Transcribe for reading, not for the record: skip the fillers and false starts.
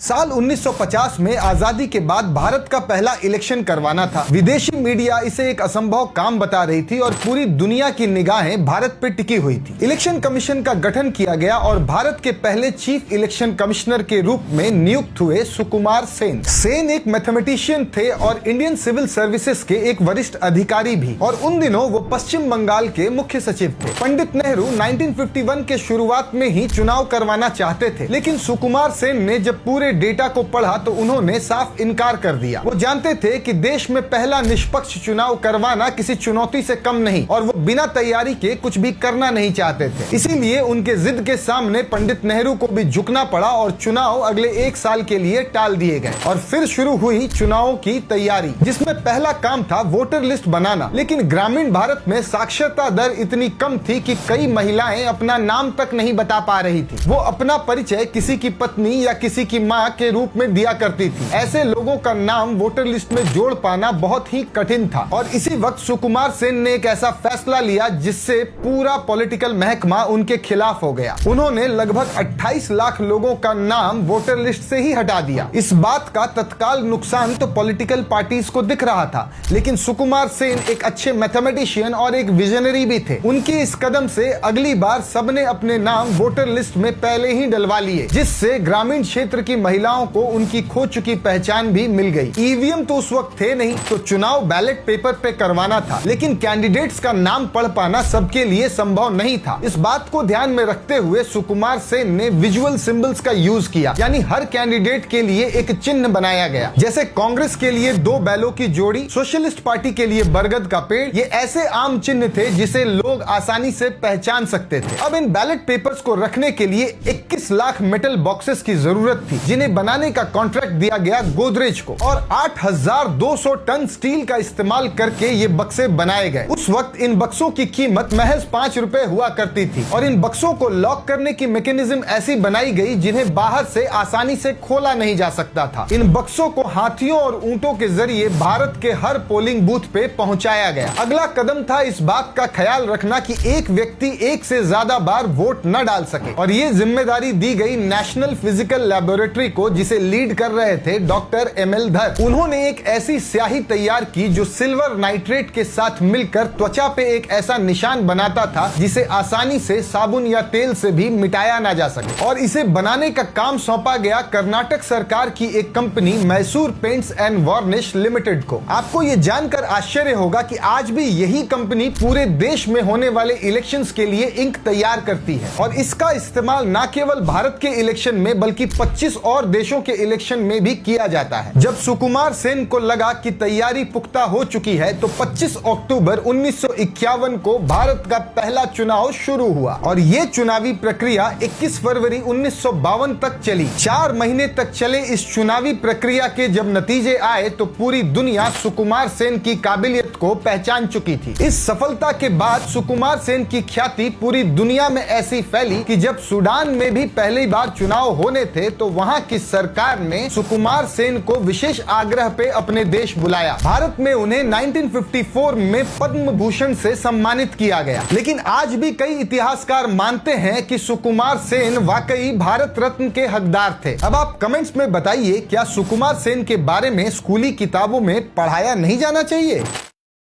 साल 1950 में आजादी के बाद भारत का पहला इलेक्शन करवाना था। विदेशी मीडिया इसे एक असंभव काम बता रही थी और पूरी दुनिया की निगाहें भारत पर टिकी हुई थी। इलेक्शन कमीशन का गठन किया गया और भारत के पहले चीफ इलेक्शन कमिश्नर के रूप में नियुक्त हुए सुकुमार सेन। सेन एक मैथमेटिशियन थे और इंडियन सिविल सर्विसेज के एक वरिष्ठ अधिकारी भी, और उन दिनों वो पश्चिम बंगाल के मुख्य सचिव थे। पंडित नेहरू 1951 के शुरुआत में ही चुनाव करवाना चाहते थे, लेकिन सुकुमार सेन ने जब पूरे डेटा को पढ़ा तो उन्होंने साफ इनकार कर दिया। वो जानते थे कि देश में पहला निष्पक्ष चुनाव करवाना किसी चुनौती से कम नहीं, और वो बिना तैयारी के कुछ भी करना नहीं चाहते थे। इसीलिए उनके जिद के सामने पंडित नेहरू को भी झुकना पड़ा और चुनाव अगले 1 साल के लिए टाल दिए गए। और फिर शुरू हुई चुनावों की तैयारी, जिसमें पहला काम था वोटर लिस्ट बनाना। लेकिन ग्रामीण भारत में साक्षरता दर इतनी कम थी कि कई महिलाएं अपना नाम तक नहीं बता पा रही थी। वो अपना परिचय किसी की पत्नी या किसी की माँ के रूप में दिया करती थी। ऐसे लोगों का नाम वोटर लिस्ट में जोड़ पाना बहुत ही कठिन था। और इसी वक्त सुकुमार सेन ने एक ऐसा फैसला लिया जिससे पूरा पॉलिटिकल महकमा उनके खिलाफ हो गया। उन्होंने लगभग 28 लाख लोगों का नाम वोटर लिस्ट से ही हटा दिया। इस बात का तत्काल नुकसान तो पॉलिटिकल पार्टीज को दिख रहा था, लेकिन सुकुमार सेन एक अच्छे मैथमेटिशियन और एक विजनरी भी थे। उनके इस कदम से अगली बार सबने अपने नाम वोटर लिस्ट में पहले ही डलवा लिए, जिससे ग्रामीण क्षेत्र की महिलाओं को उनकी खो चुकी पहचान भी मिल गई। ईवीएम तो उस वक्त थे नहीं, तो चुनाव बैलेट पेपर पे करवाना था, लेकिन कैंडिडेट्स का नाम पढ़ पाना सबके लिए संभव नहीं था। इस बात को ध्यान में रखते हुए सुकुमार सेन ने विजुअल सिंबल्स का यूज किया, यानी हर कैंडिडेट के लिए एक चिन्ह बनाया गया। जैसे कांग्रेस के लिए 2 बैलों की जोड़ी, सोशलिस्ट पार्टी के लिए बरगद का पेड़। ये ऐसे आम चिन्ह थे जिसे लोग आसानी से पहचान सकते थे। अब इन बैलेट पेपर्स को रखने के लिए 21 लाख मेटल बॉक्सेस की जरूरत थी, जिन्हें बनाने का कॉन्ट्रैक्ट दिया गया गोदरेज को, और 8200 टन स्टील का इस्तेमाल करके ये बक्से बनाए गए। उस वक्त इन बक्सों की कीमत महज 5 रुपए हुआ करती थी, और इन बक्सों को लॉक करने की मैकेनिज्म ऐसी बनाई गई जिन्हें बाहर से आसानी से खोला नहीं जा सकता था। इन बक्सों को हाथियों और ऊंटों के जरिए भारत के हर पोलिंग बूथ पे पहुंचाया गया। अगला कदम था इस बात का ख्याल रखना कि एक व्यक्ति एक से ज्यादा बार वोट न डाल सके, और ये जिम्मेदारी दी गई नेशनल फिजिकल लैबोरेटरी को, जिसे लीड कर रहे थे डॉक्टर ML धर। उन्होंने एक ऐसी स्याही तैयार की जो सिल्वर नाइट्रेट के साथ मिलकर त्वचा पे एक ऐसा निशान बनाता था जिसे आसानी से साबुन या तेल से भी मिटाया ना जा सके। और इसे बनाने का काम सौंपा गया कर्नाटक सरकार की एक company Mysore paints and varnish limited को। आपको ये जानकर आश्चर्य होगा कि आज भी यही कंपनी पूरे देश में होने वाले इलेक्शंस के लिए इंक तैयार करती है, और इसका इस्तेमाल न केवल भारत के इलेक्शन में बल्कि 25 और देशों के इलेक्शन में भी किया जाता है। जब सुकुमार सेन को लगा कि तैयारी पुख्ता हो चुकी है तो 25 अक्टूबर 1951 को भारत का पहला चुनाव शुरू हुआ, और ये चुनावी प्रक्रिया 21 फरवरी 1952 तक चली। 4 महीने तक चले इस चुनावी प्रक्रिया के जब नतीजे आए तो पूरी दुनिया सुकुमार सेन की काबिलियत को पहचान चुकी थी। इस सफलता के बाद सुकुमार सेन की ख्याति पूरी दुनिया में ऐसी फैली कि जब सूडान में भी पहली बार चुनाव होने थे तो वहां की सरकार ने सुकुमार सेन को विशेष आग्रह पे अपने देश बुलाया। भारत में उन्हें 1954 में पद्म भूषण से सम्मानित किया गया। लेकिन आज भी कई इतिहासकार मानते हैं कि सुकुमार सेन वाकई भारत रत्न के हकदार थे। अब आप कमेंट्स में बताइए, क्या सुकुमार सेन के बारे में स्कूली किताबों में पढ़ाया नहीं जाना चाहिए?